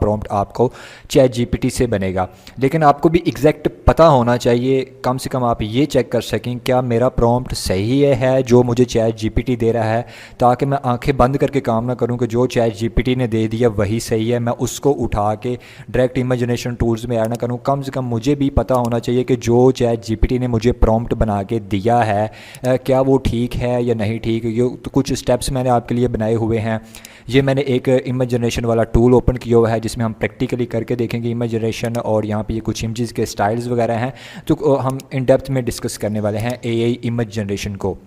Prompt आपको chat GPT से बनेगा। लेकिन आपको भी एग्जैक्ट पता होना चाहिए, कम से कम आप ये चेक कर सकें क्या मेरा प्रॉम्प्ट सही है जो मुझे चैट जीपीटी दे रहा है, ताकि मैं आंखें बंद करके काम ना करूं कि जो चैट जीपीटी ने दे दिया वही सही है, मैं उसको उठा के डायरेक्ट इमेजिनेशन टूल्स में ऐड ना करूं। कम से कम मुझे भी पता होना चाहिए कि जो चैट जीपीटी ने मुझे प्रॉम्प्ट बना के दिया है क्या वो ठीक है या नहीं ठीक। ये तो कुछ स्टेप्स मैंने आपके लिए बनाए हुए हैं। ये मैंने एक इमेज जनरेशन वाला टूल ओपन किया हुआ है जिसमें हम प्रैक्टिकली करके देखेंगे इमेज जनरेशन, और यहाँ पे ये कुछ इमेजेस के स्टाइल्स वगैरह हैं तो हम इन डेप्थ में डिस्कस करने वाले हैं एआई इमेज जनरेशन को।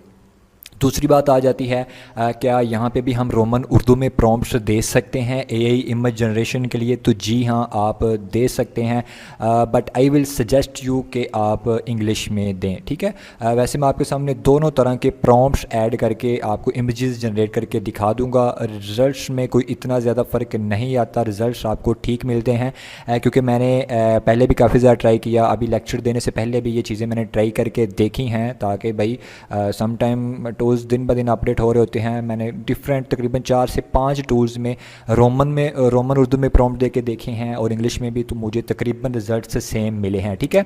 दूसरी बात आ जाती है क्या यहाँ पे भी हम रोमन उर्दू में प्रॉम्प्ट्स दे सकते हैं एआई इमेज जनरेशन के लिए? तो जी हाँ, आप दे सकते हैं, but I will suggest you कि आप इंग्लिश में दें, ठीक है। वैसे मैं आपके सामने दोनों तरह के प्रॉम्प्ट्स ऐड करके आपको इमेजेस जनरेट करके दिखा दूंगा। रिज़ल्ट्स में कोई इतना ज़्यादा फ़र्क नहीं आता, रिज़ल्ट्स आपको ठीक मिलते हैं क्योंकि मैंने पहले भी काफ़ी ज़्यादा ट्राई किया। अभी लेक्चर देने से पहले भी ये चीज़ें मैंने ट्राई करके देखी हैं, ताकि भाई सम टाइम टूल्स दिन ब दिन अपडेट हो रहे होते हैं। मैंने डिफरेंट तकरीबन 4 से 5 टूल्स में रोमन उर्दू में प्रॉम्प्ट दे के देखे हैं और इंग्लिश में भी, तो मुझे तकरीबन रिजल्ट से सेम मिले हैं, ठीक है।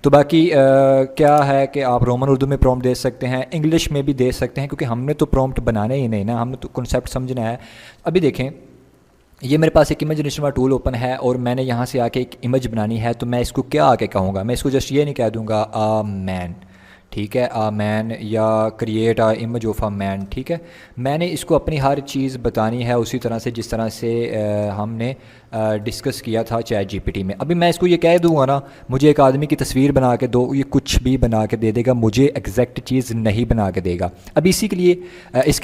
तो बाकी क्या है कि आप रोमन उर्दू में प्रॉम्प्ट दे सकते हैं, इंग्लिश में भी दे सकते हैं, क्योंकि हमने तो प्रॉम्प्ट बनाना ही नहीं ना, हमने तो कॉन्सेप्ट समझना है। अभी देखें, ये मेरे पास एक इमेज जनरेशन वाला टूल ओपन है और मैंने यहाँ से आके एक इमेज बनानी है, तो मैं इसको क्या आके कहूँगा? मैं इसको जस्ट ये नहीं कह दूँगा आ मैन, ठीक है, आ मैन या create a image of uh man, ठीक है। मैंने इसको अपनी हर चीज़ बतानी है उसी तरह से जिस तरह से हमने डिस्कस किया था चैट जीपीटी में। अभी मैं इसको ये कह दूंगा ना, मुझे एक आदमी की तस्वीर बना के दो, ये कुछ भी बना के दे देगा, मुझे एग्जैक्ट चीज़ नहीं बना के देगा। अब इसके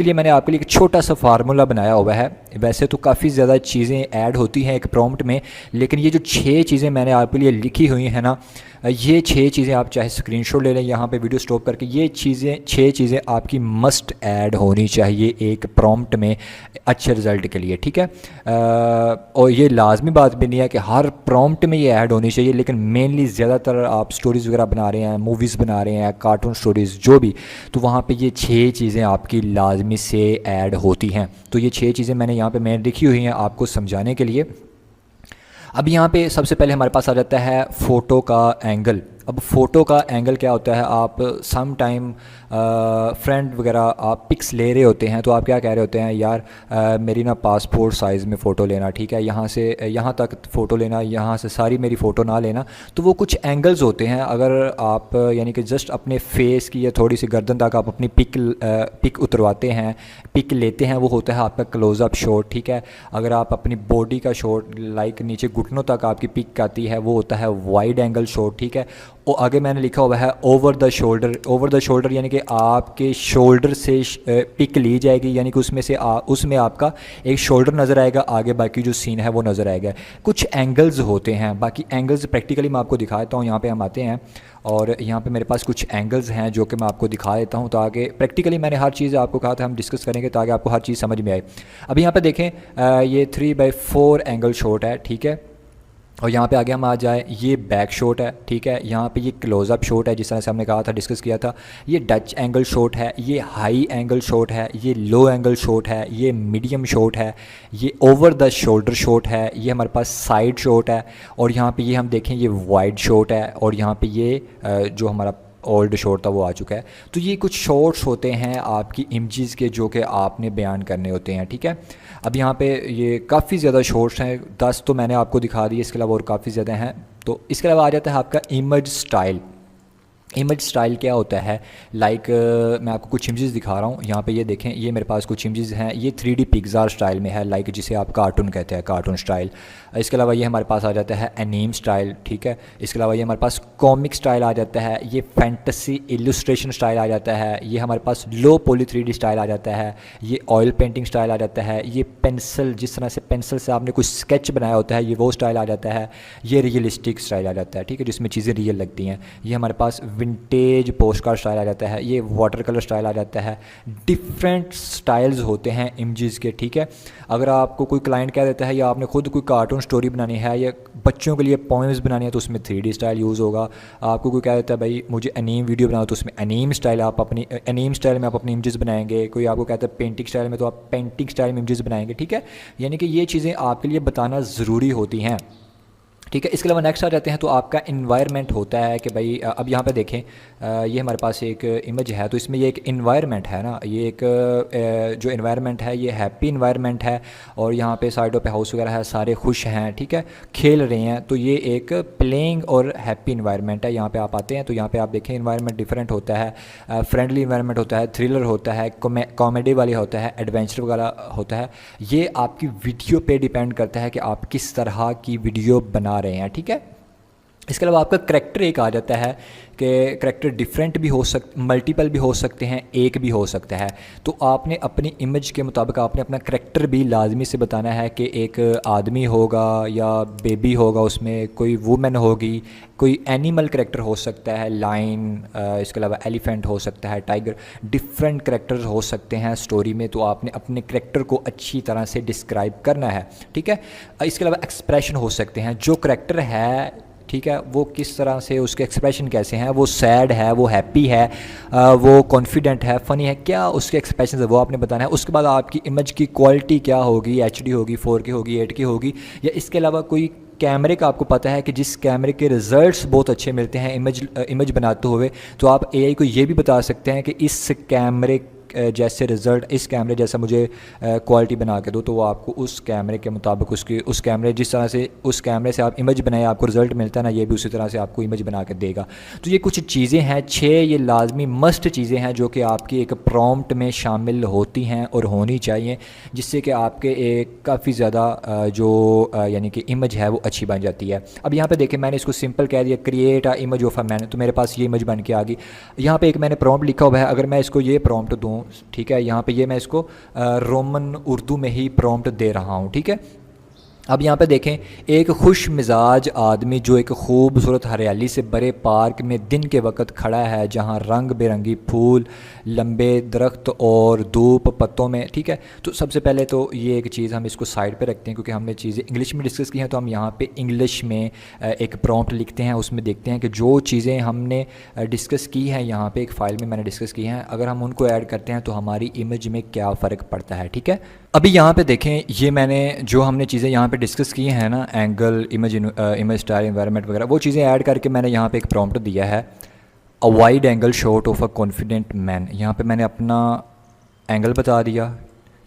लिए मैंने आपके लिए एक छोटा सा फार्मूला बनाया हुआ है। वैसे तो काफ़ी ज़्यादा चीज़ें ऐड होती हैं एक प्रॉम्प्ट में, लेकिन ये जो 6 चीज़ें मैंने आपके लिए लिखी हुई हैं ना, ये 6 चीज़ें आप चाहे स्क्रीनशॉट ले लें यहाँ पे वीडियो स्टॉप करके, ये 6 चीज़ें आपकी मस्ट ऐड होनी चाहिए एक प्रॉम्प्ट में अच्छे रिज़ल्ट के लिए, ठीक है। और ये लाजमी बात भी नहीं है कि हर प्रॉम्प्ट में ये ऐड होनी चाहिए, लेकिन मेनली ज़्यादातर आप स्टोरीज़ वगैरह बना रहे हैं, मूवीज़ बना रहे हैं, कार्टून स्टोरीज़ जो भी, तो वहाँ पे ये 6 चीज़ें आपकी लाजमी से ऐड होती हैं। तो ये 6 चीज़ें मैंने यहाँ पे लिखी हुई हैं आपको समझाने के लिए। अब यहाँ पे सबसे पहले हमारे पास आ जाता है फ़ोटो का एंगल। अब फ़ोटो का एंगल क्या होता है? आप सम टाइम फ्रेंड वगैरह आप पिक्स ले रहे होते हैं, तो आप क्या कह रहे होते हैं, यार मेरी ना पासपोर्ट साइज़ में फ़ोटो लेना, ठीक है, यहाँ से यहाँ तक फ़ोटो लेना, यहाँ से सारी मेरी फ़ोटो ना लेना। तो वो कुछ एंगल्स होते हैं, अगर आप यानी कि जस्ट अपने फेस की या थोड़ी सी गर्दन तक आप अपनी पिक उतरवाते हैं, पिक लेते हैं, वो होता है आपका क्लोज़अप शॉट, ठीक है। अगर आप अपनी बॉडी का शॉट लाइक नीचे घुटनों तक आपकी पिक आती है, वो होता है वाइड एंगल शॉट, ठीक है। और आगे मैंने लिखा हुआ है ओवर द शोल्डर यानी कि आपके शोल्डर से पिक ली जाएगी, यानी कि उसमें आपका एक शोल्डर नज़र आएगा, आगे बाकी जो सीन है वो नज़र आएगा। कुछ एंगल्स होते हैं, बाकी एंगल्स प्रैक्टिकली मैं आपको दिखा देता हूँ। यहाँ पे हम आते हैं और यहाँ पे मेरे पास कुछ एंगल्स हैं जो कि मैं आपको दिखा देता हूँ, ताकि प्रैक्टिकली मैंने हर चीज़ आपको कहा था हम डिस्कस करेंगे ताकि आपको हर चीज़ समझ में आए। अभी यहाँ पे देखें, ये 3/4 एंगल शॉट है, ठीक है। और यहाँ पे आगे हम आ जाए, ये बैक शॉट है, ठीक है। यहाँ पे ये क्लोज़अप शॉट है जिस तरह से हमने कहा था, डिस्कस किया था। ये डच एंगल शॉट है, ये हाई एंगल शॉट है, ये लो एंगल शॉट है, ये मीडियम शॉट है, ये ओवर द शोल्डर शॉट है, ये हमारे पास साइड शॉट है, और यहाँ पे ये हम देखें ये वाइड शॉट है, और यहाँ पे ये जो हमारा ओल्ड शॉट था वो आ चुका है। तो ये कुछ शॉट्स होते हैं आपकी इमेजेस के जो कि आपने बयान करने होते हैं, ठीक है। अब यहाँ पे ये काफ़ी ज़्यादा शॉट्स हैं, 10 तो मैंने आपको दिखा दिए, इसके अलावा और काफ़ी ज़्यादा हैं। तो इसके अलावा आ जाता है आपका इमेज स्टाइल। इमेज स्टाइल क्या होता है? लाइक मैं आपको कुछ इमेजेस दिखा रहा हूँ। यहाँ पे ये देखें, ये मेरे पास कुछ इमेजेस हैं, ये 3D पिक्सार स्टाइल में है, लाइक जिसे आप कार्टून कहते हैं, कार्टून स्टाइल। इसके अलावा ये हमारे पास आ जाता है एनीम स्टाइल, ठीक है। इसके अलावा ये हमारे पास कॉमिक स्टाइल आ जाता है, ये फैंटेसी इलस्ट्रेशन स्टाइल आ जाता है, ये हमारे पास लो पॉली 3D स्टाइल आ जाता है, ये ऑयल पेंटिंग स्टाइल आ जाता है, ये पेंसिल, जिस तरह से पेंसिल से आपने कुछ स्केच बनाया होता है, ये वो स्टाइल आ जाता है, ये रियलिस्टिक स्टाइल आ जाता है, ठीक है, जिसमें चीज़ें रियल लगती हैं। ये हमारे पास विंटेज पोस्ट कार्ड स्टाइल आ जाता है, ये वाटर कलर स्टाइल आ जाता है। डिफरेंट स्टाइल्स होते हैं इमेजेस के, ठीक है। अगर आपको कोई क्लाइंट कह देता है या आपने खुद कोई कार्टून स्टोरी बनानी है या बच्चों के लिए पोएम्स बनानी है तो उसमें 3D स्टाइल यूज़ होगा। आपको कोई कह देता है भाई मुझे एनीम वीडियो बनाओ तो उसमें एनीम स्टाइल आप अपनी एनीम स्टाइल में आप अपनी इमेजेस बनाएंगे। कोई आपको कहता है पेंटिंग स्टाइल में तो आप पेंटिंग स्टाइल में इमेजेस बनाएंगे, ठीक है। यानी कि ये चीज़ें आपके लिए बताना ज़रूरी होती हैं, ठीक है। इसके अलावा नेक्स्ट आ जाते हैं तो आपका इन्वायरमेंट होता है कि भाई अब यहाँ पे देखें ये हमारे पास एक इमेज है तो इसमें ये एक इन्वायरमेंट है ना, ये एक जो इन्वायरमेंट है ये हैप्पी इन्वायरमेंट है और यहाँ पे साइडों पे हाउस वगैरह है, सारे खुश हैं, ठीक है, खेल रहे हैं। तो ये एक प्लेइंग और हैप्पी इन्वायरमेंट है। यहाँ पे आप आते हैं तो यहाँ पे आप देखें इन्वायरमेंट डिफरेंट होता है, फ्रेंडली इन्वायरमेंट होता है, थ्रिलर होता है, कॉमेडी वाली होता है, एडवेंचर वगैरह होता है। ये आपकी वीडियो पे डिपेंड करता है कि आप किस तरह की वीडियो बना रहे हैं, ठीक है। इसके अलावा आपका करैक्टर एक आ जाता है कि करैक्टर डिफरेंट भी हो मल्टीपल भी हो सकते हैं, एक भी हो सकता है। तो आपने अपनी इमेज के मुताबिक आपने अपना करैक्टर भी लाजमी से बताना है कि एक आदमी होगा या बेबी होगा, उसमें कोई वुमेन होगी, कोई एनिमल करैक्टर हो सकता है, लाइन, इसके अलावा एलिफेंट हो सकता है, टाइगर, डिफरेंट करैक्टर्स हो सकते हैं स्टोरी में। तो आपने अपने करैक्टर को अच्छी तरह से डिस्क्राइब करना है, ठीक है। इसके अलावा एक्सप्रेशन हो सकते हैं, जो करैक्टर है, ठीक है, वो किस तरह से उसके एक्सप्रेशन कैसे हैं, वो सैड है, वो हैप्पी है, वो कॉन्फिडेंट है, फ़नी है, क्या उसके एक्सप्रेशन है वो आपने बताना है। उसके बाद आपकी इमेज की क्वालिटी क्या होगी, HD होगी, 4K होगी, 8K होगी, या इसके अलावा कोई कैमरे का आपको पता है कि जिस कैमरे के रिज़ल्ट्स बहुत अच्छे मिलते हैं इमेज बनाते हुए, तो आप AI को ये भी बता सकते हैं कि इस कैमरे जैसे रिज़ल्ट, इस कैमरे जैसा मुझे क्वालिटी बना के दो, तो वो आपको उस कैमरे के मुताबिक उस कैमरे जिस तरह से उस कैमरे से आप इमेज बनाए आपको रिज़ल्ट मिलता है ना, ये भी उसी तरह से आपको इमेज बना के देगा। तो ये कुछ चीज़ें हैं, 6 ये लाजमी मस्ट चीज़ें हैं जो कि आपकी एक प्रॉम्प्ट में शामिल होती हैं और होनी चाहिए, जिससे कि आपके एक काफ़ी ज़्यादा जो यानी कि इमेज है वो अच्छी बन जाती है। अब यहाँ पे देखें मैंने इसको सिंपल कह दिया, create a image of a man, तो मेरे पास ये इमेज बन के आ गई। यहाँ पे एक मैंने प्रॉम्प्ट लिखा हुआ है, अगर मैं इसको ये प्रॉम्प्ट दूँ, ठीक है, यहाँ पे ये मैं इसको रोमन उर्दू में ही प्रॉम्प्ट दे रहा हूँ, ठीक है। अब यहाँ पे देखें, एक खुश मिजाज आदमी जो एक खूबसूरत हरियाली से भरे पार्क में दिन के वक्त खड़ा है, जहाँ रंग बिरंगी फूल, लंबे दरख्त और धूप पत्तों में, ठीक है। तो सबसे पहले तो ये एक चीज़ हम इसको साइड पे रखते हैं क्योंकि हमने चीज़ें इंग्लिश में डिस्कस की हैं, तो हम यहाँ पे इंग्लिश में एक प्रॉम्प्ट लिखते हैं, उसमें देखते हैं कि जो चीज़ें हमने डिस्कस की हैं यहाँ पे एक फ़ाइल में मैंने डिस्कस की हैं, अगर हम उनको ऐड करते हैं तो हमारी इमेज में क्या फ़र्क पड़ता है, ठीक है। अभी यहाँ पे देखें, ये मैंने जो हमने चीज़ें यहाँ पे डिस्कस की हैं ना, एंगल, इमेज स्टाइल, एनवायरनमेंट वगैरह, वो चीज़ें ऐड करके मैंने यहाँ पे एक प्रॉम्प्ट दिया है, a wide angle shot of a confident man. यहाँ पे मैंने अपना एंगल बता दिया,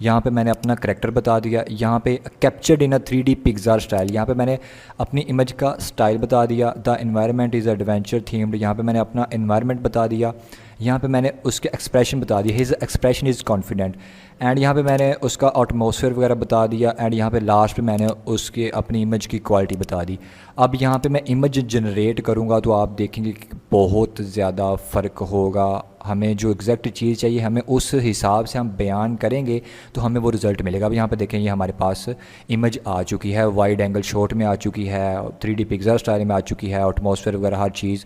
यहाँ पे मैंने अपना करैक्टर बता दिया, यहाँ पे captured in a 3D Pixar style, यहाँ पे मैंने अपनी इमेज का स्टाइल बता दिया, the environment is adventure themed, यहाँ पे मैंने अपना एनवायरनमेंट बता दिया, यहाँ पे मैंने उसके एक्सप्रेशन बता दिया, his expression is confident, and यहाँ पे मैंने उसका एटमॉस्फेयर वगैरह बता दिया, एंड यहाँ पे लास्ट पे मैंने उसके अपनी इमेज की क्वालिटी बता दी। अब यहाँ पे मैं इमेज जनरेट करूँगा तो आप देखेंगे कि बहुत ज़्यादा फ़र्क होगा। हमें जो एग्जैक्ट चीज़ चाहिए हमें उस हिसाब से हम बयान करेंगे तो हमें वो रिज़ल्ट मिलेगा। अब यहाँ पे देखें, ये हमारे पास इमेज आ चुकी है, वाइड एंगल शॉट में आ चुकी है, 3D पिक्सार स्टाइल में आ चुकी है, एटमॉस्फेयर वगैरह हर चीज़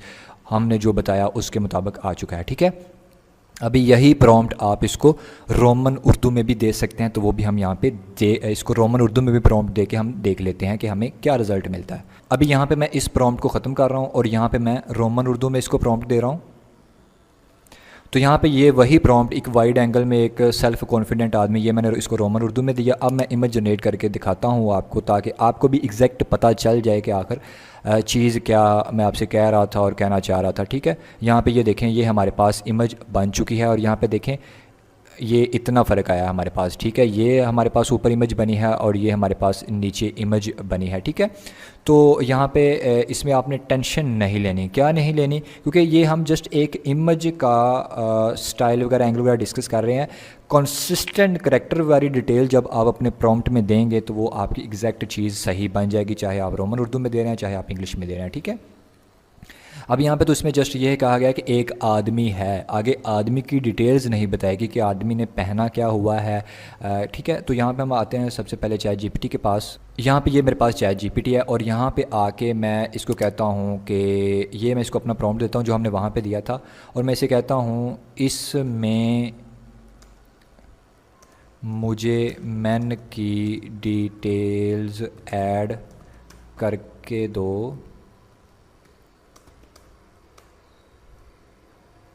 हमने जो बताया उसके मुताबिक आ चुका है, ठीक है। अभी यही प्रॉम्प्ट आप इसको रोमन उर्दू में भी दे सकते हैं, तो वो भी हम यहाँ पे इसको रोमन उर्दू में भी प्रॉम्प्ट दे के हम देख लेते हैं कि हमें क्या रिज़ल्ट मिलता है। अभी यहाँ पे मैं इस प्रॉम्प्ट को ख़त्म कर रहा हूँ और यहाँ पे मैं रोमन उर्दू में इसको प्रॉम्प्ट दे रहा हूँ। तो यहाँ पे ये वही प्रॉम्प्ट, एक वाइड एंगल में एक सेल्फ कॉन्फिडेंट आदमी, ये मैंने इसको रोमन उर्दू में दिया। अब मैं इमेज जनरेट करके दिखाता हूँ आपको, ताकि आपको भी एग्जैक्ट पता चल जाए कि आखिर चीज़ क्या मैं आपसे कह रहा था और कहना चाह रहा था, ठीक है। यहाँ पे ये देखें, ये हमारे पास इमेज बन चुकी है और यहाँ पे देखें ये इतना फ़र्क आया हमारे पास, ठीक है। ये हमारे पास ऊपर इमेज बनी है और ये हमारे पास नीचे इमेज बनी है, ठीक है। तो यहाँ पे इसमें आपने टेंशन नहीं लेनी, क्या नहीं लेनी, क्योंकि ये हम जस्ट एक इमेज का स्टाइल वगैरह, एंगल वगैरह डिस्कस कर रहे हैं। कंसिस्टेंट करैक्टर वाली डिटेल जब आप अपने प्रॉम्प्ट में देंगे तो वो आपकी एग्जैक्ट चीज़ सही बन जाएगी, चाहे आप रोमन उर्दू में दे रहे हैं चाहे आप इंग्लिश में दे रहे हैं, ठीक है। अब यहाँ पे तो इसमें जस्ट ये कहा गया कि एक आदमी है, आगे आदमी की डिटेल्स नहीं बताएगी कि आदमी ने पहना क्या हुआ है। ठीक है, तो यहाँ पे हम आते हैं सबसे पहले चैट जीपीटी के पास। यहाँ पे ये मेरे पास चैट जीपीटी है और यहाँ पे आके मैं इसको कहता हूँ कि ये मैं इसको अपना प्रॉम्प्ट देता हूँ जो हमने वहाँ पे दिया था, और मैं इसे कहता हूँ इसमें मुझे मैन की डिटेल्स ऐड करके दो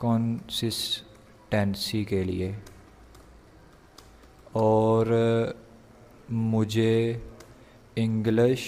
कंसिस्टेंसी के लिए, और मुझे इंग्लिश